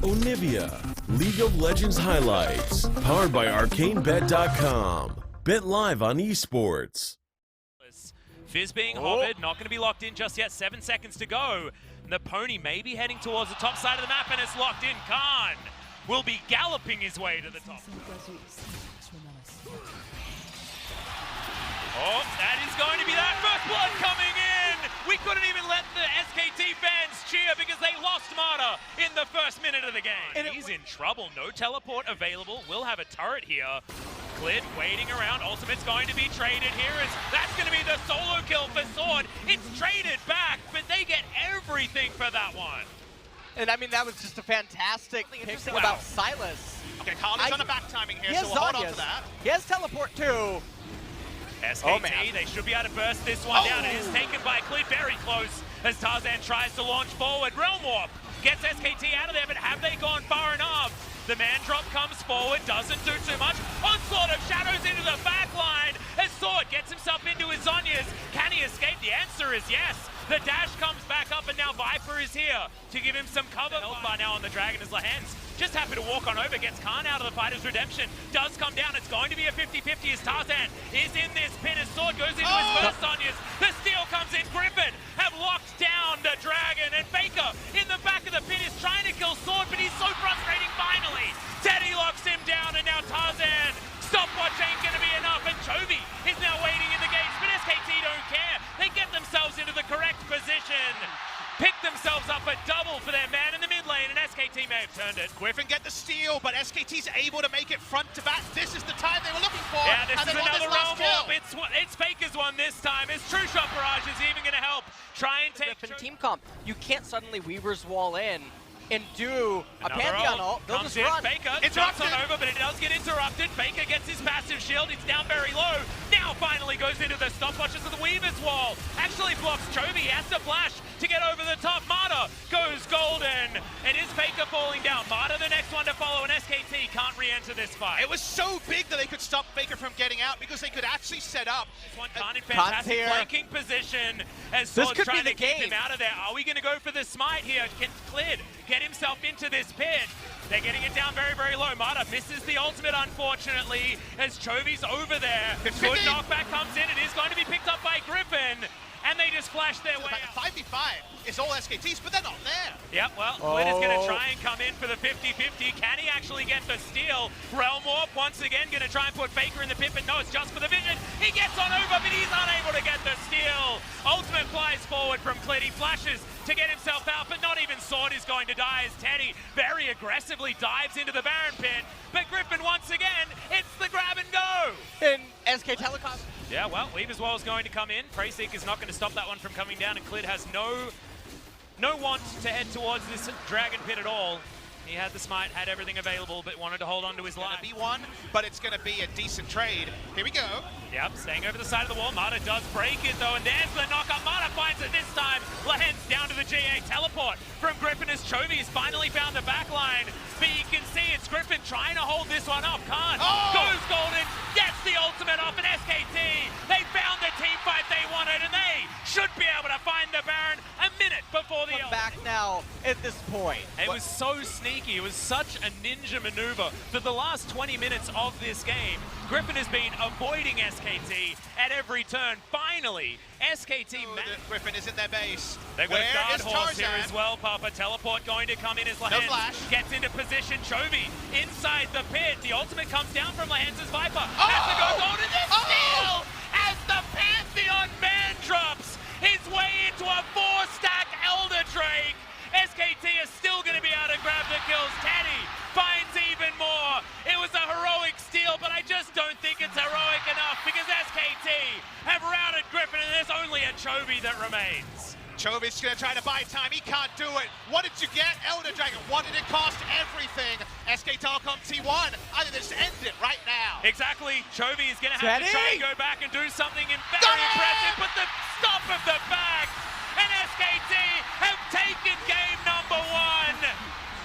Onivia, League of Legends highlights, powered by ArcaneBet.com. Bet live on esports. Fizz being hovered, not going to be locked in just yet. 7 seconds to go. The pony may be heading towards the top side of the map, and it's locked in. Khan will be galloping his way to the top. Oh, that is going to be that first blood coming in. We couldn't even let the SKT fans cheer because they lost Marta in the first minute of the game. And he's in trouble. No teleport available. We'll have a turret here. Clid waiting around. Ultimate's going to be traded here. That's going to be the solo kill for Sword. It's traded back, but they get everything for that one. And I mean, that was just a fantastic thing about Silas. Okay, Khan is on a back timing here, so we'll hold on to that. He has teleport too. SKT, they should be able to burst this one down. It is taken by Clid very close as Tarzan tries to launch forward. Realm Warp gets SKT out of there, but have they gone far enough? The man drop comes forward, doesn't do too much. Onslaught of shadows into the back line as Sword gets himself into his Zhonya's. Can he escape? The answer is yes. The dash comes back up, and now Viper is here to give him some cover. Health bar now on the Dragon as Lahens just happy to walk on over, gets Khan out of the fight as Redemption does come down. It's going to be a 50-50 as Tarzan is in this pit as Sword goes into his first Zhonya's. The steal comes in. Griffin have locked down the Dragon, and Faker in the back of the pit is trying to kill Sword, but he's so frustrating finally. Teddy locks him down, and now Tarzan. Stopwatch ain't gonna be enough, and Chovy is now waiting in the gates, but SKT don't care. They get themselves into the correct position. Pick themselves up a double for their man in the mid lane, and SKT may have turned it. Griffin get the steal, but SKT's able to make it front to back. This is the time they were looking for. Yeah, this and is another Realm Warp. Kill. It's Faker's one this time. His True Shot Barrage is even gonna help try and take Griffin team comp. You can't suddenly Weaver's Wall in and do a Pantheon ult. They'll just run. Faker jumps on over, but it does get interrupted. Faker gets his passive shield. It's down very low. Now finally goes into the stopwatches of the Weaver's Wall. Actually blocks Chovy. He has to flash to get over the top. Marta goes golden. And is Faker falling down? Marta the next one to follow, and SKT can't re-enter this fight. It was so big that they could stop Faker from getting out because they could actually set up. This one Khan in fantastic flanking position as Sword trying to keep him out of there. Are we going to go for the smite here? Can Clid get himself into this pit? They're getting it down very, very low. Marta misses the ultimate, unfortunately, as Chovy's over there. Good knockback comes in. It is going to be picked up by Griffin, and they just flash their way out. 5v5 is all SKTs, but they're not there. Yep, well, Clid is going to try and come in for the 50-50. Can he actually get the steal? Realm Warp once again going to try and put Faker in the pit, but no, it's just for the vision. He gets on over, but he's unable to get the steal. Ultimate flies forward from Clid. He flashes to get himself out, but not even Sword is going to die as Teddy very aggressively dives into the Baron pit. But Griffin once again, it's the grab and go. And SK Telecom. Yeah, well, Weaver's Wall is going to come in. Preyseek is not going to stop that one from coming down, and Clid has no want to head towards this Dragon pit at all. He had the smite, had everything available, but wanted to hold on to his life. It's gonna be one, but it's going to be a decent trade. Here we go. Yep, staying over the side of the wall. Marta does break it though, and there's the knock-up. Marta finds it this time. Lahens down to the GA teleport from Griffin as Chovy's finally found the back line. But you can see it's Griffin trying to hold this one up. Khan goes golden, gets the ultimate off, and SKT, they found the team fight they wanted, and they should be able to find the Baron a minute before the back now at this point. It was so sneaky. It was such a ninja maneuver. For the last 20 minutes of this game, Griffin has been avoiding SKT at every turn. Finally, SKT Griffin is in their base. They've got a guard horse here as well, Papa. Teleport going to come in as Lahens gets into position. Chovy inside the pit. The ultimate comes down from Lahens as Viper. Has to go golden. This steal as the Pantheon man drops his way into a 4-stack Elder Drake. SKT is still going to be able to grab the kills. Teddy finds even more. It was a heroic steal, but I just don't think it's heroic enough because SKT have routed Griffin, and there's only a Chovy that remains. Chovy's going to try to buy time. He can't do it. What did you get? Elder Dragon. What did it cost? Everything. SK Telecom T1. I think they just end it right now. Exactly. Chovy is going to have to try and go back and do something very impressive, but the stop of the back, and SKT have taken game number 1.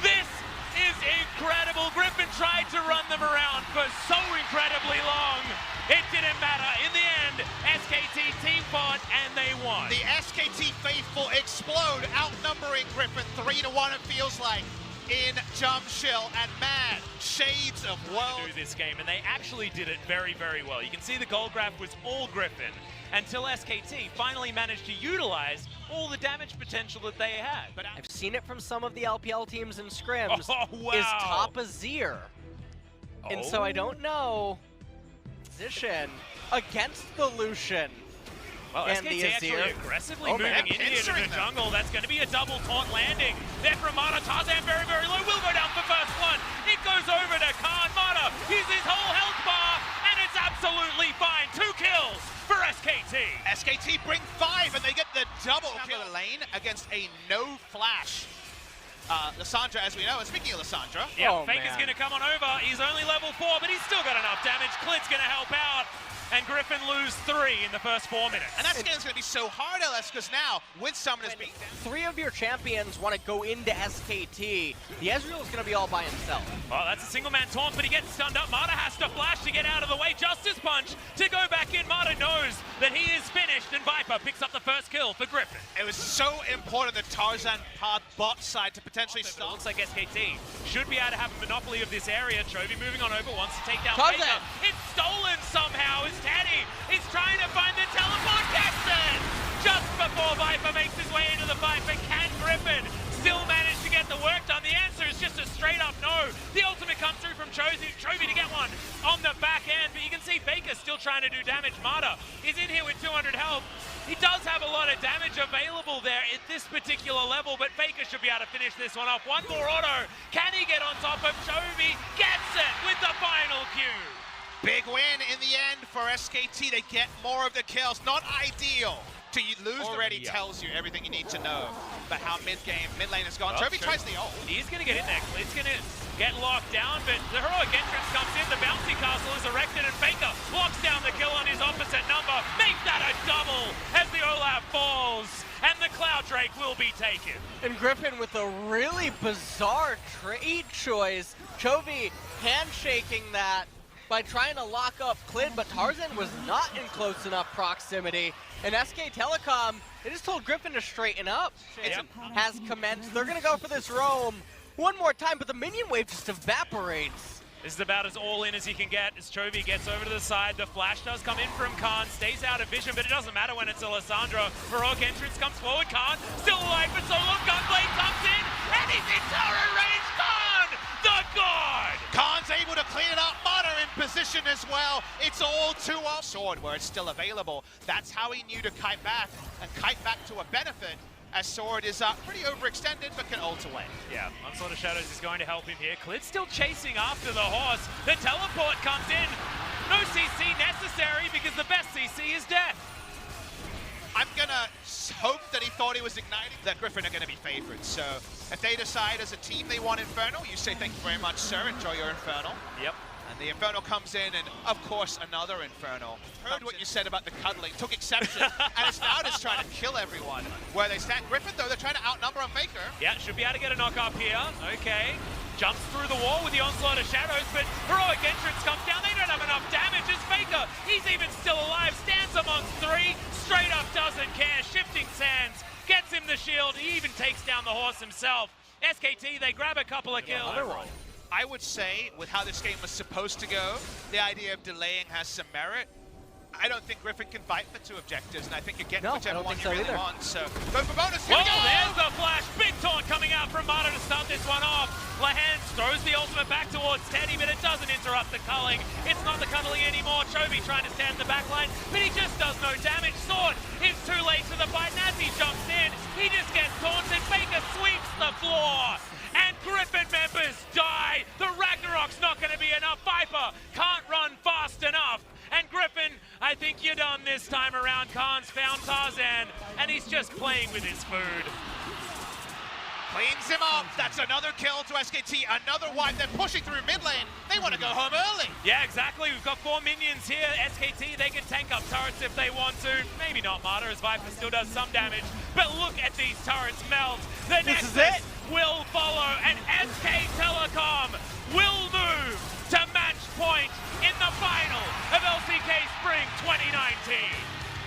This is incredible. Griffin tried to run them around for so incredibly long. It didn't matter. In the end, SKT team fought and they won. The SKT faithful explode, outnumbering Griffin 3-1 it feels like. in Jump Shill, and man, shades of world. Do this game, and they actually did it very, very well. You can see the gold graph was all Griffin until SKT finally managed to utilize all the damage potential that they had. But I've seen it from some of the LPL teams in scrims. Oh, wow. Is top Azir. And so I don't know position against the Lucian. Well, and SKT the actually Azir. aggressively Oh, moving man. in here to the jungle. That's going to be a double taunt landing. There from Mata. Tarzan very, very low. Will go down for first one. It goes over to Khan. Mata uses his whole health bar, and it's absolutely fine. 2 kills for SKT. SKT bring 5, and they get the double kill lane against a no-flash Lissandra, as we know. And speaking of Lissandra, Yeah, Faker's going to come on over. He's only level 4, but he's still got enough damage. Klid's going to help out. And Griffin lose 3 in the first 4 minutes. and that game's going to be so hard, LS, because now, with Summoners being down, 3 of your champions want to go into SKT. The Ezreal is going to be all by himself. Oh, that's a single-man taunt, but he gets stunned up. Mata has to flash to get out of the way. Justice Punch to go back in. Mata knows that he is finished, and Viper picks up the first kill for Griffin. it was so important that Tarzan path bot side to potentially It stop. looks like SKT should be able to have a monopoly of this area. Chovy moving on over, wants to take down Tarzan. Faker. It's stolen somehow. It's Teddy. He's trying to find the teleport. Gets it! Just before Viper makes his way into the fight, but can Griffin still manage to get the work done? The answer is just a straight up no. The ultimate comes through from Chovy to get one on the back end, but you can see Faker still trying to do damage. Mata is in here with 200 health. He does have a lot of damage available there at this particular level, but Faker should be able to finish this one off. One more auto. Can he get on top of Chovy? Gets it with the final Q. Big win in the end for SKT. They get more of the kills. Not ideal. To lose already tells you everything you need to know about how mid lane has gone. Chovy tries the ult. He's going to get in there. Klid's going to get locked down, but the heroic entrance comes in. The bouncy castle is erected, and Faker locks down the kill on his opposite number. Make that a double as the Olaf falls, and the Cloud Drake will be taken. And Griffin with a really bizarre trade choice. Chovy handshaking that by trying to lock up Klid, but Tarzan was not in close enough proximity. And SK Telecom, they just told Griffin to straighten up. Has commenced. They're going to go for this roam one more time, but the minion wave just evaporates. This is about as all in as he can get as Chovy gets over to the side. The flash does come in from Khan, stays out of vision, but it doesn't matter when it's Alessandro. Heroic entrance comes forward. Khan still alive, but solo Gunblade comes in, and he's in turret range. Khan, the god! Khan's able to clean it up. Mata in position as well. It's all too up. Sword where it's still available. That's how he knew to kite back, and kite back to a benefit. As Sword is pretty overextended, but can ult away. Yeah, Onslaught of Shadows is going to help him here. Klid's still chasing after the horse. The teleport comes in. No CC necessary because the best CC is death. I'm gonna hope that he thought he was igniting. That Griffin are gonna be favorites. So if they decide as a team they want Infernal, you say thank you very much, sir. Enjoy your Infernal. Yep. And the Infernal comes in, and of course another Infernal. Heard what you said about the cuddling, took exception, and it's now just trying to kill everyone. Where they stand. Griffin, though, they're trying to outnumber on Faker. Yeah, should be able to get a knock up here. Okay. Jumps through the wall with the Onslaught of Shadows, but heroic entrance comes down. They don't have enough damage. As Faker, he's even still alive, stands amongst 3, straight up doesn't care. Shifting sands, gets him the shield. He even takes down the horse himself. SKT, they grab a couple of kills. I would say, with how this game was supposed to go, the idea of delaying has some merit. I don't think Griffin can fight for 2 objectives, and I think you get whichever one you really want. So go for bonus. Here we go. There's the flash. Big taunt coming out from Mata to start this one off. Lahans throws the ultimate back towards Teddy, but it doesn't interrupt the culling. It's not the cuddling anymore. Chovy trying to stand the back line, but he just does no damage. Sword is too late to the fight, and as he jumps in, he just gets taunted. Faker sweeps the floor. And Griffin members die. The Ragnarok's not going to be enough. Viper can't run fast enough. And Griffin, I think you're done this time around. Khan's found Tarzan, and he's just playing with his food. Cleans him up. That's another kill to SKT. Another wipe. They're pushing through mid lane. They want to go home early. Yeah, exactly. We've got 4 minions here. SKT, they can tank up turrets if they want to. Maybe not Mata, as Viper still does some damage. But look at these turrets melt. The Nexus will follow, and SK Telecom will move to match point in the final of LCK Spring 2019.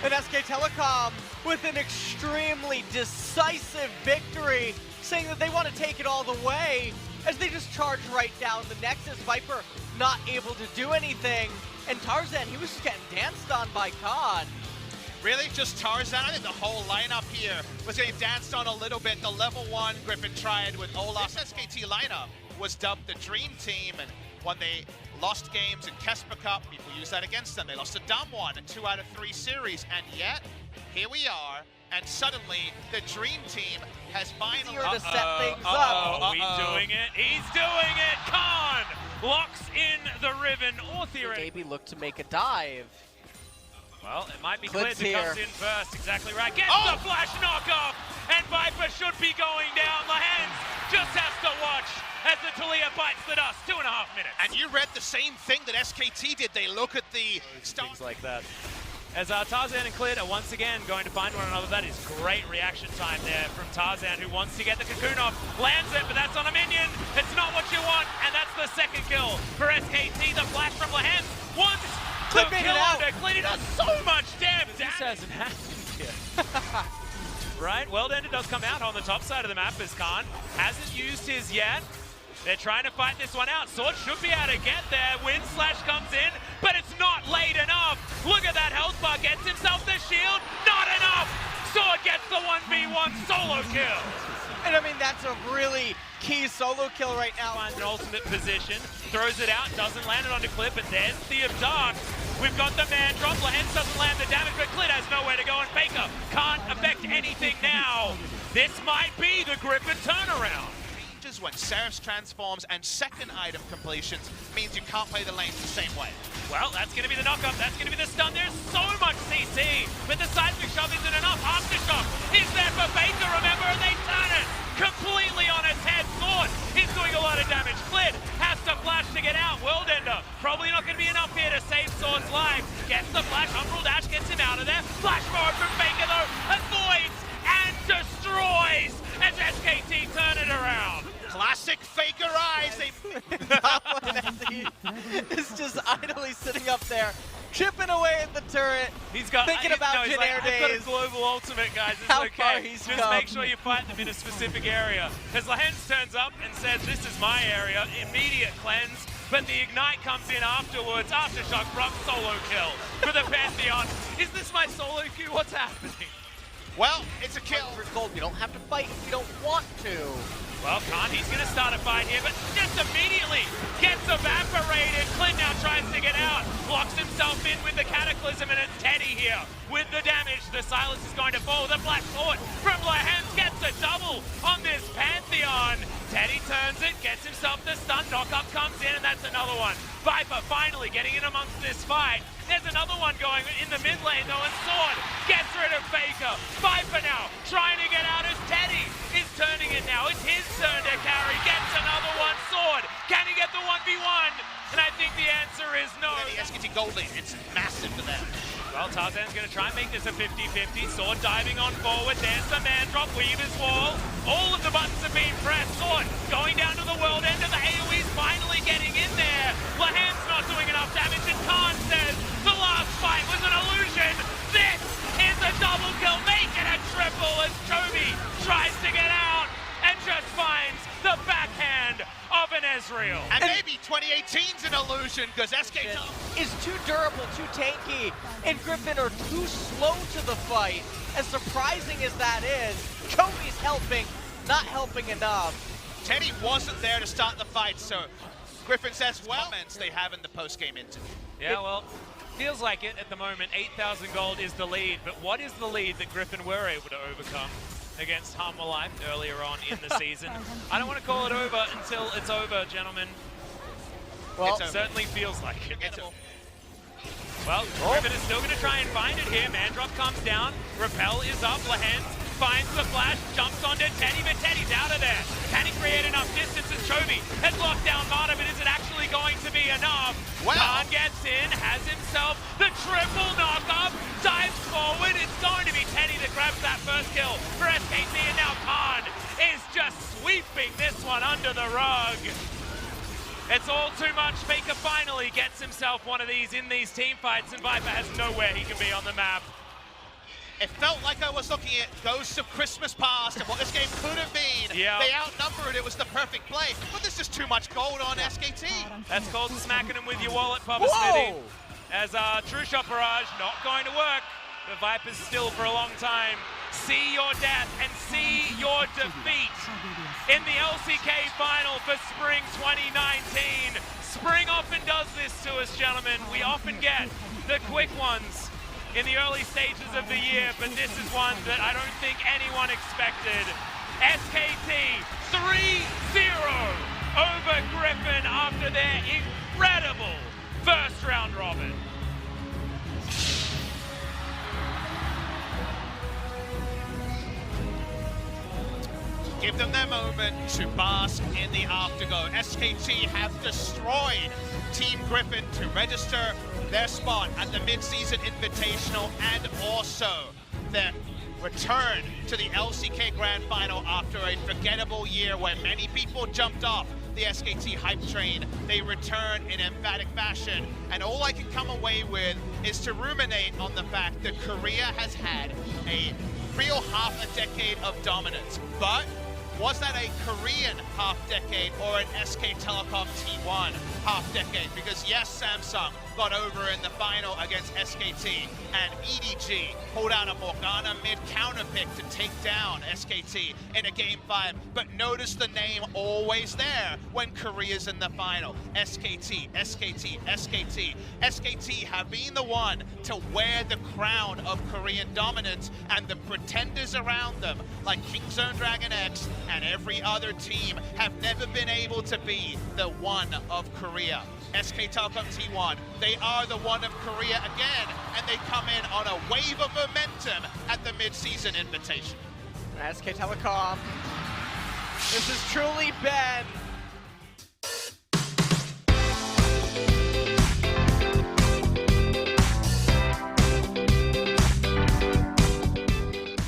And SK Telecom with an extremely decisive victory, saying that they want to take it all the way. as they just charge right down the Nexus. Viper not able to do anything, and Tarzan, he was just getting danced on by Khan. Really? Just Tarzan? I think the whole lineup here was getting danced on a little bit. The level 1 Griffin triad with Olaf. This SKT lineup was dubbed the Dream Team, and when they lost games in Kesper Cup, people used that against them. They lost to Damwon in 2 out of 3 series, and yet, here we are, and suddenly the Dream Team has finally... to set things up. Are we doing it? He's doing it! Khan locks in the Riven, or theoretically... Maybe look to make a dive. Well, it might be Clid's Clid that comes here. in first, exactly right. Gets the flash knockoff, and Viper should be going down. Lahens just has to watch as the Talia bites the dust. 2.5 minutes. And you read the same thing that SKT did. They look at the start. Things like that. As Tarzan and Clid are once again going to find one another. That is great reaction time there from Tarzan, who wants to get the cocoon off. Lands it, but that's on a minion. It's not what you want, and that's the second kill for SKT. The flash from Lahens. Once the Clid made kill it out. under Clid, he does so much damage. This hasn't happened yet. Right, Worldender does come out on the top side of the map as Khan hasn't used his yet. They're trying to fight this one out. Sword should be able to get there. Wind Slash comes in, but it's not late enough. Look at that health bar. Gets himself the shield. Not enough. Sword gets the 1v1 solo kill. And I mean, that's a really key solo kill right now. Finds an ultimate position. Throws it out. Doesn't land it onto Clip, but there's the Dark. We've got the man drop. Lahens doesn't land the damage, but Clid has nowhere to go, and Faker can't affect anything now. This might be the Griffin turnaround. When Seraph's transforms and second item completions means you can't play the lanes the same way. Well, that's going to be the knockup. That's going to be the stun. There's so much CC, but the seismic shove isn't enough. Aftershock is there for Faker, remember, and they turn it completely on its head. Sword is doing a lot of damage. Clid has to flash to get out. Worldender probably not going to be enough here to save Sword's life. Gets the flash. Umbral Dash gets him out of there. Flash forward from Faker, though, avoids and destroys as SKT turn it around. Classic Faker eyes. It's just idly sitting up there, chipping away at the turret. He's got thinking about Jin Air I've got a days. global ultimate, guys. It's How okay. far he's Just come. make sure you fight them in a specific area. As Lahens turns up and says, "This is my area." Immediate cleanse, but the ignite comes in afterwards. Aftershock Brock solo kill for the Pantheon. Is this my solo queue? What's happening? Well, it's a kill. Gold. You don't have to fight if you don't want to. Well, Khan, he's going to start a fight here, but just immediately gets evaporated. Clint now tries to get out, locks himself in with the Cataclysm, and it's Teddy here with the damage. The Silas is going to fall. The Black Sword from Lahens gets a double on this Pantheon. Teddy turns it, gets himself the stun. Knockup comes in, and that's another one. Viper finally getting in amongst this fight. There's another one going in the mid lane, though, and Sword gets rid of Faker. Viper now trying to get out as Teddy is turning it now. It's his turn to carry. Gets another one. Sword, can he get the 1v1? And I think the answer is no. The SKT gold lead, it's massive for them. Well, Tarzan's going to try and make this a 50-50. Sword diving on forward. There's the man drop. Weaver's wall. All of the buttons are being pressed. Sword going down to the world end, and the AoE's finally getting in there. Lahens not doing enough damage, and Khan says the last fight was an illusion. This is a double kill. Make it a triple as Chovy tries to get out and just finds the backhand of an Ezreal. And maybe 2018's an illusion because SKT is too durable, too tanky, and Griffin are too slow to the fight. As surprising as that is, Chovy's helping, not helping enough. Teddy wasn't there to start the fight, so Griffin says, well, comments they have in the post-game interview. Yeah, well, feels like it at the moment. 8,000 gold is the lead, but what is the lead that Griffin were able to overcome against Harmor Life earlier on in the season? I don't want to call it over until it's over, gentlemen. Well, it certainly feels like it. It's over. Well, Griffin is still going to try and find it here. Mandrop comes down. Repel is up. Lahens finds the flash, jumps onto Teddy, but Teddy's out of there. Can he create enough distance as Chovy has locked down Marta, but is it actually going to be enough? Wow. Khan gets in, has himself the triple knockup, dives forward. It's going to be Teddy that grabs that first kill for SKT, and now Khan is just sweeping this one under the rug. It's all too much. Faker finally gets himself one of these in these team fights, and Viper has nowhere he can be on the map. It felt like I was looking at Ghosts of Christmas Past and what this game could have been. Yeah. They outnumbered, it was the perfect play, but there's just too much gold on SKT. That's called smacking him with your wallet, Papa Smithy. As True Shot Barrage not going to work. The Vipers still for a long time. See your death and see your defeat in the LCK final for Spring 2019. Spring often does this to us, gentlemen. We often get the quick ones in the early stages of the year, but this is one that I don't think anyone expected. SKT 3-0 over Griffin after their incredible first round robin. Give them their moment to bask in the afterglow. SKT have destroyed Team Griffin to register their spot at the mid-season invitational and also their return to the LCK Grand Final after a forgettable year where many people jumped off the SKT hype train. They return in emphatic fashion, and all I can come away with is to ruminate on the fact that Korea has had a real half a decade of dominance, but was that a Korean half-decade or an SK Telecom T1 half-decade? Because yes, Samsung got over in the final against SKT, and EDG pulled out a Morgana mid-counter pick to take down SKT in a Game 5. But notice the name always there when Korea's in the final. SKT, SKT, SKT. SKT have been the one to wear the crown of Korean dominance, and the pretenders around them, like Kingzone Dragon X and every other team, have never been able to be the one of Korea. SK Telecom T1, they are the one of Korea again, and they come in on a wave of momentum at the mid-season invitation. SK Telecom, this has truly been